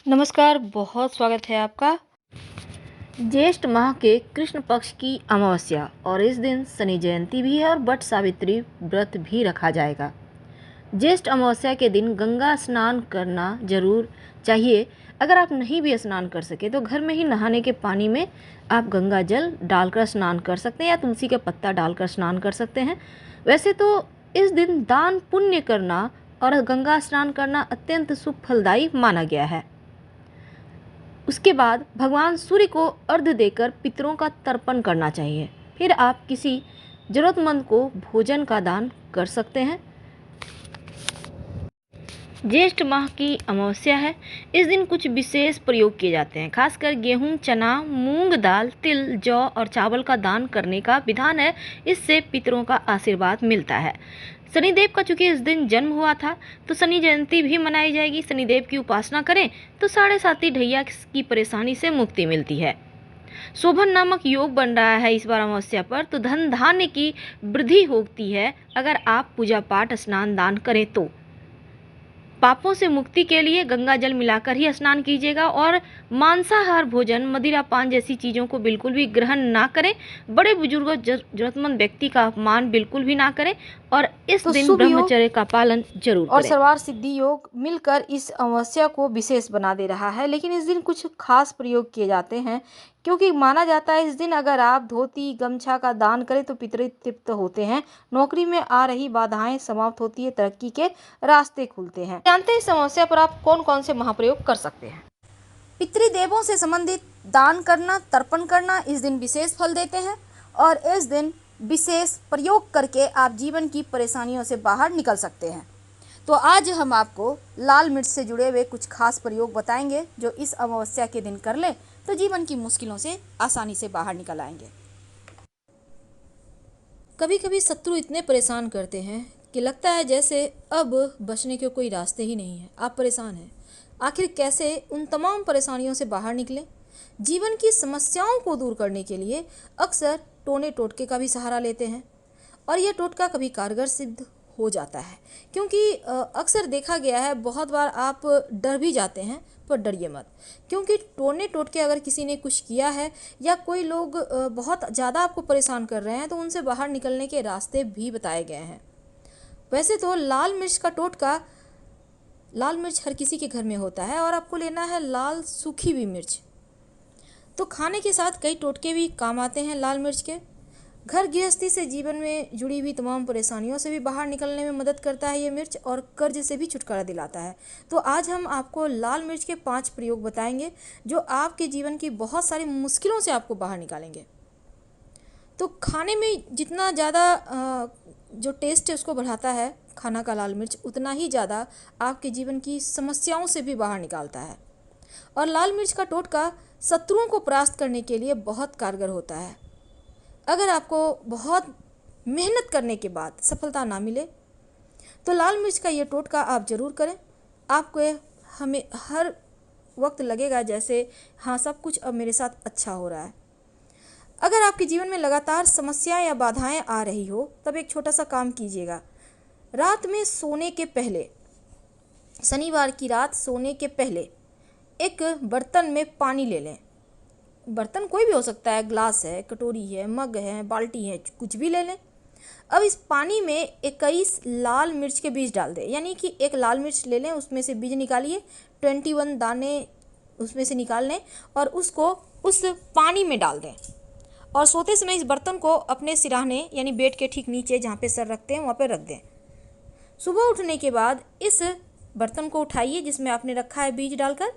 नमस्कार, बहुत स्वागत है आपका। ज्येष्ठ माह के कृष्ण पक्ष की अमावस्या और इस दिन शनि जयंती भी है और वट सावित्री व्रत भी रखा जाएगा। ज्येष्ठ अमावस्या के दिन गंगा स्नान करना जरूर चाहिए। अगर आप नहीं भी स्नान कर सके तो घर में ही नहाने के पानी में आप गंगा जल डालकर स्नान कर सकते हैं या तुलसी का पत्ता डालकर स्नान कर सकते हैं। वैसे तो इस दिन दान पुण्य करना और गंगा स्नान करना अत्यंत शुभ फलदायी माना गया है। उसके बाद भगवान सूर्य को अर्घ्य देकर पितरों का तर्पण करना चाहिए। फिर आप किसी जरूरतमंद को भोजन का दान कर सकते हैं। ज्येष्ठ माह की अमावस्या है। इस दिन कुछ विशेष प्रयोग किए जाते हैं। खासकर गेहूं, चना, मूंग दाल, तिल, जौ और चावल का दान करने का विधान है। इससे पितरों का आशीर्वाद मिलता है। शनिदेव का चूंकि इस दिन जन्म हुआ था तो शनि जयंती भी मनाई जाएगी। शनिदेव की उपासना करें तो 7.5 ढैया की परेशानी से मुक्ति मिलती है। शोभन नामक योग बन रहा है इस बार अमावस्या पर, तो धन धान्य की वृद्धि होती है अगर आप पूजा पाठ स्नान दान करें तो। पापों से मुक्ति के लिए गंगा जल मिलाकर ही स्नान कीजिएगा और मांसाहार भोजन, मदिरा पान जैसी चीज़ों को बिल्कुल भी ग्रहण ना करें। बड़े बुजुर्गों, जरूरतमंद व्यक्ति का अपमान बिल्कुल भी ना करें और इस तो दिन शुभ योग ब्रह्मचर्य का पालन जरूर और करें। सर्वार्थ सिद्धि योग मिलकर इस अमावस्या को विशेष बना दे रहा है। लेकिन इस दिन कुछ खास प्रयोग किए जाते हैं, क्योंकि माना जाता है इस दिन अगर आप धोती गमछा का दान करें तो पितृ तृप्त होते हैं, नौकरी में आ रही बाधाएं समाप्त होती है, तरक्की के रास्ते खुलते हैं। जानते हैं इस अमावस्या पर आप कौन कौन से महाप्रयोग कर सकते हैं। पितृदेवों से संबंधित दान करना, तर्पण करना इस दिन विशेष फल देते हैं और इस दिन विशेष प्रयोग करके आप जीवन की परेशानियों से बाहर निकल सकते हैं। तो आज हम आपको लाल मिर्च से जुड़े हुए कुछ खास प्रयोग बताएंगे जो इस अमावस्या के दिन कर लें तो जीवन की मुश्किलों से आसानी से बाहर निकल आएंगे। कभी कभी शत्रु इतने परेशान करते हैं कि लगता है जैसे अब बचने के कोई रास्ते ही नहीं है। आप परेशान हैं, आखिर कैसे उन तमाम परेशानियों से बाहर निकलें। जीवन की समस्याओं को दूर करने के लिए अक्सर टोने टोटके का भी सहारा लेते हैं और यह टोटका कभी कारगर सिद्ध हो जाता है, क्योंकि अक्सर देखा गया है बहुत बार आप डर भी जाते हैं, पर डरिए मत, क्योंकि टोने टोटके अगर किसी ने कुछ किया है या कोई लोग बहुत ज़्यादा आपको परेशान कर रहे हैं तो उनसे बाहर निकलने के रास्ते भी बताए गए हैं। वैसे तो लाल मिर्च का टोटका, लाल मिर्च हर किसी के घर में होता है और आपको लेना है लाल सूखी हुई मिर्च। तो खाने के साथ कई टोटके भी काम आते हैं लाल मिर्च के। घर गृहस्थी से जीवन में जुड़ी हुई तमाम परेशानियों से भी बाहर निकलने में मदद करता है ये मिर्च और कर्ज से भी छुटकारा दिलाता है। तो आज हम आपको लाल मिर्च के 5 प्रयोग बताएंगे जो आपके जीवन की बहुत सारी मुश्किलों से आपको बाहर निकालेंगे। तो खाने में जितना ज़्यादा जो टेस्ट है उसको बढ़ाता है खाना का लाल मिर्च, उतना ही ज़्यादा आपके जीवन की समस्याओं से भी बाहर निकालता है। और लाल मिर्च का टोटका शत्रुओं को परास्त करने के लिए बहुत कारगर होता है। अगर आपको बहुत मेहनत करने के बाद सफलता ना मिले तो लाल मिर्च का ये टोटका आप ज़रूर करें। आपको हमें हर वक्त लगेगा जैसे हाँ, सब कुछ अब मेरे साथ अच्छा हो रहा है। अगर आपके जीवन में लगातार समस्याएं या बाधाएं आ रही हो तब एक छोटा सा काम कीजिएगा। रात में सोने के पहले, शनिवार की रात सोने के पहले एक बर्तन में पानी ले लें। बर्तन कोई भी हो सकता है, ग्लास है, कटोरी है, मग है, बाल्टी है, कुछ भी ले लें। अब इस पानी में 21 लाल मिर्च के बीज डाल दें, यानी कि एक लाल मिर्च ले लें, उसमें से बीज निकालिए, 21 दाने उसमें से निकाल लें और उसको उस पानी में डाल दें और सोते समय इस बर्तन को अपने सिरहाने यानी बेड के ठीक नीचे जहाँ पे सर रखते हैं वहाँ पे रख दें। सुबह उठने के बाद इस बर्तन को उठाइए जिसमें आपने रखा है बीज डालकर।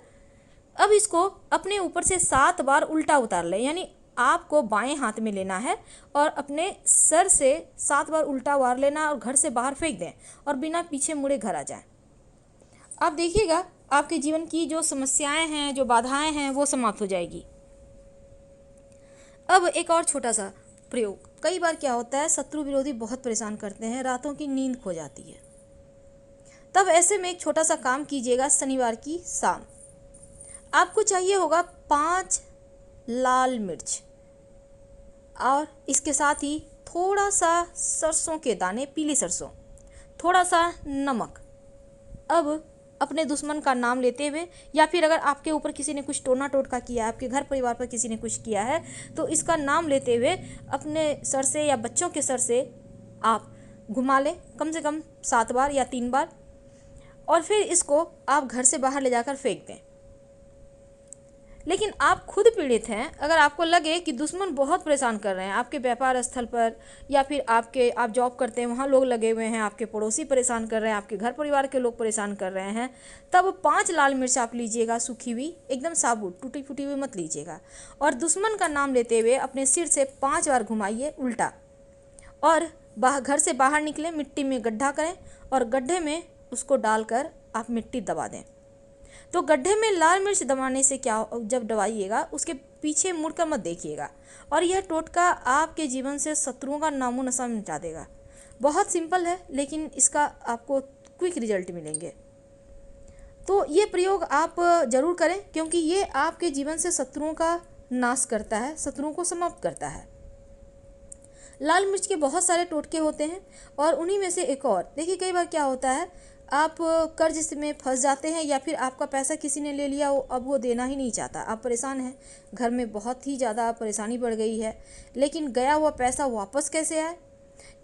अब इसको अपने ऊपर से 7 बार उल्टा उतार लें, यानी आपको बाएं हाथ में लेना है और अपने सर से 7 बार उल्टा वार लेना और घर से बाहर फेंक दें और बिना पीछे मुड़े घर आ जाएं। आप देखिएगा आपके जीवन की जो समस्याएं हैं, जो बाधाएं हैं, वो समाप्त हो जाएगी। अब एक और छोटा सा प्रयोग। कई बार क्या होता है, शत्रु विरोधी बहुत परेशान करते हैं, रातों की नींद खो जाती है। तब ऐसे में एक छोटा सा काम कीजिएगा। शनिवार की शाम आपको चाहिए होगा 5 लाल मिर्च और इसके साथ ही थोड़ा सा सरसों के दाने, पीली सरसों, थोड़ा सा नमक। अब अपने दुश्मन का नाम लेते हुए, या फिर अगर आपके ऊपर किसी ने कुछ टोना टोटका किया है, आपके घर परिवार पर किसी ने कुछ किया है, तो इसका नाम लेते हुए अपने सर से या बच्चों के सर से आप घुमा लें कम से कम 7 बार या 3 बार, और फिर इसको आप घर से बाहर ले जाकर फेंक दें। लेकिन आप खुद पीड़ित हैं, अगर आपको लगे कि दुश्मन बहुत परेशान कर रहे हैं आपके व्यापार स्थल पर, या फिर आप जॉब करते हैं वहाँ लोग लगे हुए हैं, आपके पड़ोसी परेशान कर रहे हैं, आपके घर परिवार के लोग परेशान कर रहे हैं, तब 5 लाल मिर्च आप लीजिएगा, सूखी हुई, एकदम साबुत, टूटी फूटी हुई मत लीजिएगा, और दुश्मन का नाम लेते हुए अपने सिर से 5 बार घुमाइए उल्टा, और घर से बाहर निकले, मिट्टी में गड्ढा करें और गड्ढे में उसको डालकर आप मिट्टी दबा दें। तो गड्ढे में लाल मिर्च दबाने से क्या, जब दबाइएगा उसके पीछे मुड़कर मत देखिएगा, और यह टोटका आपके जीवन से शत्रुओं का नामो निशान मिटा देगा। बहुत सिंपल है, लेकिन इसका आपको क्विक रिजल्ट मिलेंगे। तो ये प्रयोग आप ज़रूर करें, क्योंकि ये आपके जीवन से शत्रुओं का नाश करता है, शत्रुओं को समाप्त करता है। लाल मिर्च के बहुत सारे टोटके होते हैं, और उन्हीं में से एक और देखिए, कई बार क्या होता है, आप कर्ज में फंस जाते हैं, या फिर आपका पैसा किसी ने ले लिया, अब वो देना ही नहीं चाहता, आप परेशान हैं, घर में बहुत ही ज़्यादा परेशानी बढ़ गई है, लेकिन गया हुआ पैसा वापस कैसे आए,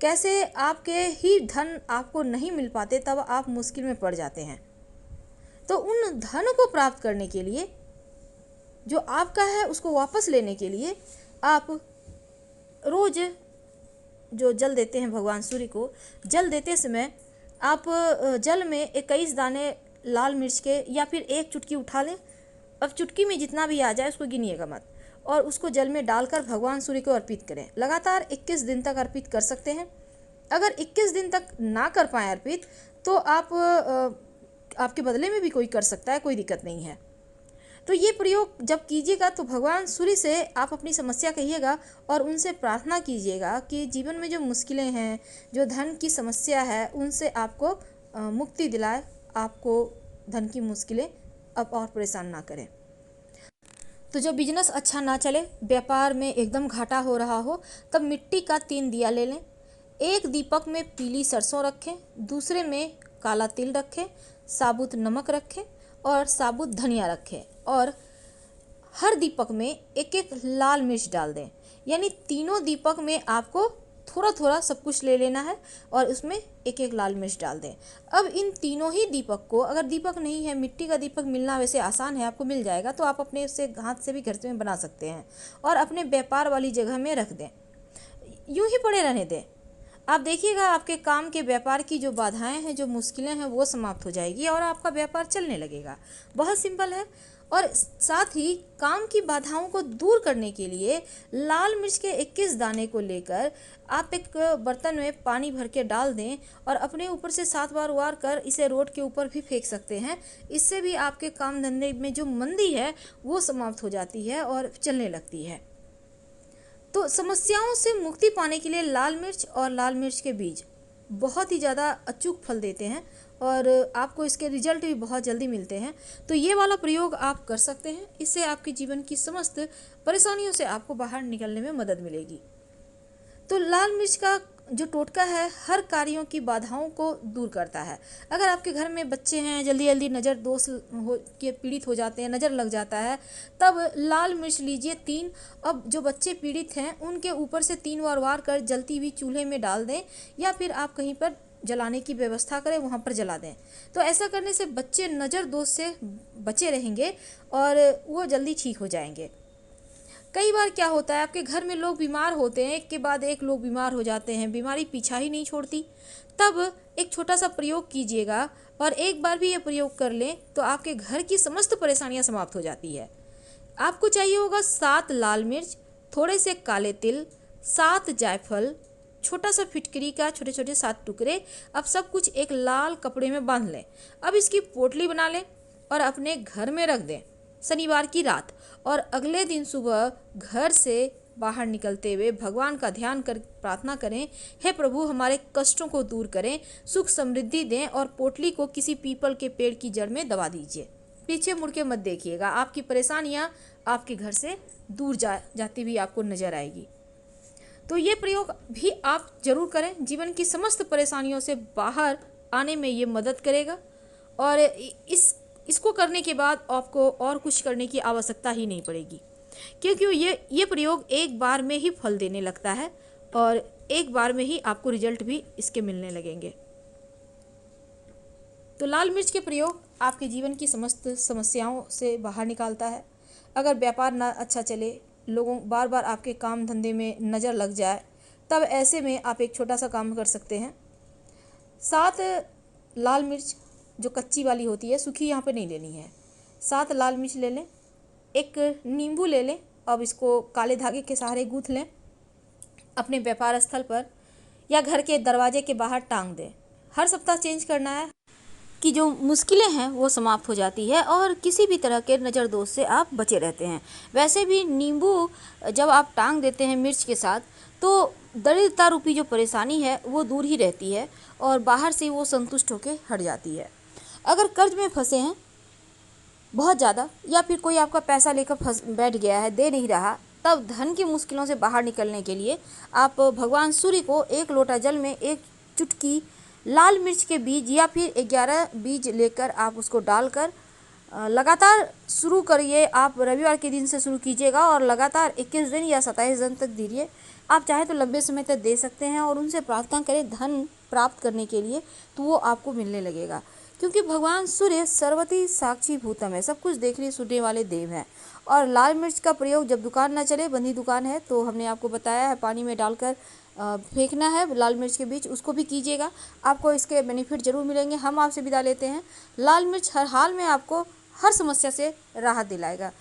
कैसे आपके ही धन आपको नहीं मिल पाते, तब आप मुश्किल में पड़ जाते हैं। तो उन धन को प्राप्त करने के लिए, जो आपका है उसको वापस लेने के लिए, आप रोज़ जो जल देते हैं भगवान सूर्य को, जल देते समय आप जल में 21 दाने लाल मिर्च के, या फिर 1 चुटकी उठा लें, अब चुटकी में जितना भी आ जाए उसको गिनिएगा मत, और उसको जल में डालकर भगवान सूर्य को अर्पित करें। लगातार 21 दिन तक अर्पित कर सकते हैं। अगर 21 दिन तक ना कर पाएँ अर्पित, तो आप आपके बदले में भी कोई कर सकता है, कोई दिक्कत नहीं है। तो ये प्रयोग जब कीजिएगा तो भगवान सूर्य से आप अपनी समस्या कहिएगा, और उनसे प्रार्थना कीजिएगा कि जीवन में जो मुश्किलें हैं, जो धन की समस्या है, उनसे आपको मुक्ति दिलाए, आपको धन की मुश्किलें अब और परेशान ना करें। तो जब बिजनेस अच्छा ना चले, व्यापार में एकदम घाटा हो रहा हो, तब मिट्टी का 3 दिया ले लें, एक दीपक में पीली सरसों रखें, दूसरे में काला तिल रखें, साबुत नमक रखें और साबुत धनिया रखें, और हर दीपक में 1-1 लाल मिर्च डाल दें। यानी तीनों दीपक में आपको थोड़ा थोड़ा सब कुछ ले लेना है, और उसमें 1-1 लाल मिर्च डाल दें। अब इन तीनों ही दीपक को, अगर दीपक नहीं है, मिट्टी का दीपक मिलना वैसे आसान है, आपको मिल जाएगा, तो आप अपने उससे हाथ से भी घर में बना सकते हैं, और अपने व्यापार वाली जगह में रख दें, यूं ही पड़े रहने दें। आप देखिएगा आपके काम के व्यापार की जो बाधाएं हैं, जो मुश्किलें हैं, वो समाप्त हो जाएगी, और आपका व्यापार चलने लगेगा। बहुत सिंपल है। और साथ ही काम की बाधाओं को दूर करने के लिए लाल मिर्च के 21 दाने को लेकर आप एक बर्तन में पानी भर के डाल दें, और अपने ऊपर से 7 बार वार कर इसे रोड के ऊपर भी फेंक सकते हैं। इससे भी आपके काम धंधे में जो मंदी है वो समाप्त हो जाती है और चलने लगती है। तो समस्याओं से मुक्ति पाने के लिए लाल मिर्च और लाल मिर्च के बीज बहुत ही ज़्यादा अचूक फल देते हैं, और आपको इसके रिजल्ट भी बहुत जल्दी मिलते हैं। तो ये वाला प्रयोग आप कर सकते हैं, इससे आपके जीवन की समस्त परेशानियों से आपको बाहर निकलने में मदद मिलेगी। तो लाल मिर्च का जो टोटका है, हर कार्यों की बाधाओं को दूर करता है। अगर आपके घर में बच्चे हैं, जल्दी जल्दी नज़र दोष के पीड़ित हो जाते हैं, नज़र लग जाता है, तब लाल मिर्च लीजिए 3। अब जो बच्चे पीड़ित हैं उनके ऊपर से 3 बार वार कर जलती हुई चूल्हे में डाल दें, या फिर आप कहीं पर जलाने की व्यवस्था करें, वहाँ पर जला दें। तो ऐसा करने से बच्चे नज़र दोष से बचे रहेंगे और वो जल्दी ठीक हो जाएंगे। कई बार क्या होता है, आपके घर में लोग बीमार होते हैं, एक के बाद एक लोग बीमार हो जाते हैं, बीमारी पीछा ही नहीं छोड़ती। तब एक छोटा सा प्रयोग कीजिएगा, और एक बार भी ये प्रयोग कर लें तो आपके घर की समस्त परेशानियां समाप्त हो जाती है। आपको चाहिए होगा 7 लाल मिर्च, थोड़े से काले तिल, 7 जायफल, छोटा सा फिटकरी का छोटे छोटे 7 टुकड़े। अब सब कुछ एक लाल कपड़े में बांध लें। अब इसकी पोटली बना लें और अपने घर में रख दें शनिवार की रात, और अगले दिन सुबह घर से बाहर निकलते हुए भगवान का ध्यान कर प्रार्थना करें, हे प्रभु हमारे कष्टों को दूर करें, सुख समृद्धि दें, और पोटली को किसी पीपल के पेड़ की जड़ में दबा दीजिए। पीछे मुड़ के मत देखिएगा, आपकी परेशानियां आपके घर से दूर जाती हुई आपको नजर आएगी। तो ये प्रयोग भी आप जरूर करें, जीवन की समस्त परेशानियों से बाहर आने में ये मदद करेगा। और इसको करने के बाद आपको और कुछ करने की आवश्यकता ही नहीं पड़ेगी, क्योंकि ये प्रयोग एक बार में ही फल देने लगता है और एक बार में ही आपको रिजल्ट भी इसके मिलने लगेंगे। तो लाल मिर्च के प्रयोग आपके जीवन की समस्त समस्याओं से बाहर निकालता है। अगर व्यापार ना अच्छा चले, लोगों बार बार आपके काम धंधे में नज़र लग जाए, तब ऐसे में आप एक छोटा सा काम कर सकते हैं। 7 लाल मिर्च जो कच्ची वाली होती है, सूखी यहाँ पे नहीं लेनी है। 7 लाल मिर्च ले लें, एक नींबू ले लें, अब इसको काले धागे के सहारे गूँथ लें, अपने व्यापार स्थल पर या घर के दरवाजे के बाहर टांग दें। हर सप्ताह चेंज करना है कि जो मुश्किलें हैं वो समाप्त हो जाती है और किसी भी तरह के नज़र दोष से आप बचे रहते हैं। वैसे भी नींबू जब आप टांग देते हैं मिर्च के साथ, तो दरिद्रता रूपी जो परेशानी है वो दूर ही रहती है और बाहर से वो संतुष्ट होकर हट जाती है। अगर कर्ज में फंसे हैं बहुत ज़्यादा, या फिर कोई आपका पैसा लेकर फंस बैठ गया है, दे नहीं रहा, तब धन की मुश्किलों से बाहर निकलने के लिए आप भगवान सूर्य को 1 लोटा जल में 1 चुटकी लाल मिर्च के बीज या फिर 11 बीज लेकर आप उसको डालकर लगातार शुरू करिए। आप रविवार के दिन से शुरू कीजिएगा और लगातार 21 दिन या 27 दिन तक दीजिए। आप चाहे तो लंबे समय तक दे सकते हैं और उनसे प्रार्थना करें धन प्राप्त करने के लिए, तो वो आपको मिलने लगेगा, क्योंकि भगवान सूर्य सर्वति साक्षी भूतम है, सब कुछ देखने सुनने वाले देव हैं। और लाल मिर्च का प्रयोग जब दुकान ना चले, बंदी दुकान है, तो हमने आपको बताया है पानी में डालकर फेंकना है लाल मिर्च के बीज, उसको भी कीजिएगा, आपको इसके बेनिफिट जरूर मिलेंगे। हम आपसे विदा लेते हैं। लाल मिर्च हर हाल में आपको हर समस्या से राहत दिलाएगा।